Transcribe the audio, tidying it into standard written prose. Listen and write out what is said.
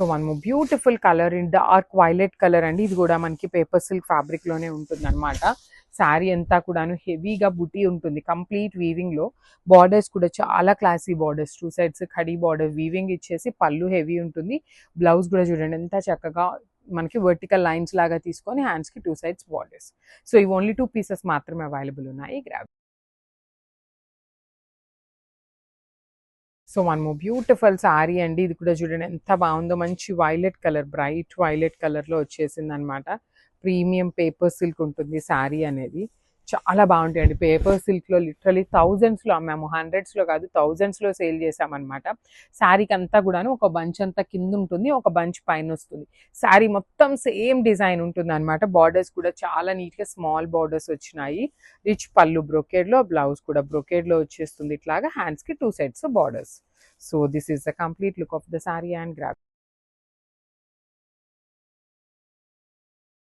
So one more beautiful colour in dark violet colour అండి. ఇది కూడా మనకి పేపర్ సిల్క్ ఫ్యాబ్రిక్ లోనే ఉంటుంది అనమాట. శారీ అంతా కూడాను హెవీగా బుటీ ఉంటుంది కంప్లీట్ వీవింగ్ లో. బార్డర్స్ కూడా చాలా classy borders, 2 sides khadi border weaving ఇచ్చేసి పళ్ళు హెవీ ఉంటుంది. బ్లౌజ్ కూడా చూడండి ఎంత చక్కగా మనకి వర్టికల్ లైన్స్ లాగా తీసుకొని హ్యాండ్స్ కి 2 సైడ్స్ బార్డర్స్. సో ఇవి ఓన్లీ 2 పీసెస్ మాత్రమే అవైలబుల్ ఉన్నాయి. Grab. So one more beautiful sari అండి. ఇది కూడా చూడండి ఎంత బాగుందో, మంచి వైలెట్ కలర్, బ్రైట్ వైలెట్ కలర్లో వచ్చేసింది అనమాట. ప్రీమియం పేపర్ సిల్క్ ఉంటుంది శారీ అనేది. చాలా బాగుంటాయండి. పేపర్ సిల్క్లో లిటరలీ థౌజండ్స్లో అమ్మాము, హండ్రెడ్స్లో కాదు థౌజండ్స్లో సేల్ చేసామన్నమాట. శారీకి అంతా కూడాను ఒక బంచ్ అంతా కింద ఉంటుంది, ఒక బంచ్ పైన వస్తుంది. శారీ మొత్తం సేమ్ డిజైన్ ఉంటుంది అనమాట. బార్డర్స్ కూడా చాలా నీట్గా స్మాల్ బార్డర్స్ వచ్చినాయి. రిచ్ పళ్ళు బ్రొకేడ్లో, బ్లౌజ్ కూడా బ్రొకేడ్లో వచ్చేస్తుంది. ఇట్లాగా హ్యాండ్స్కి 2 sides borders. So this is the complete look of the sari and grab.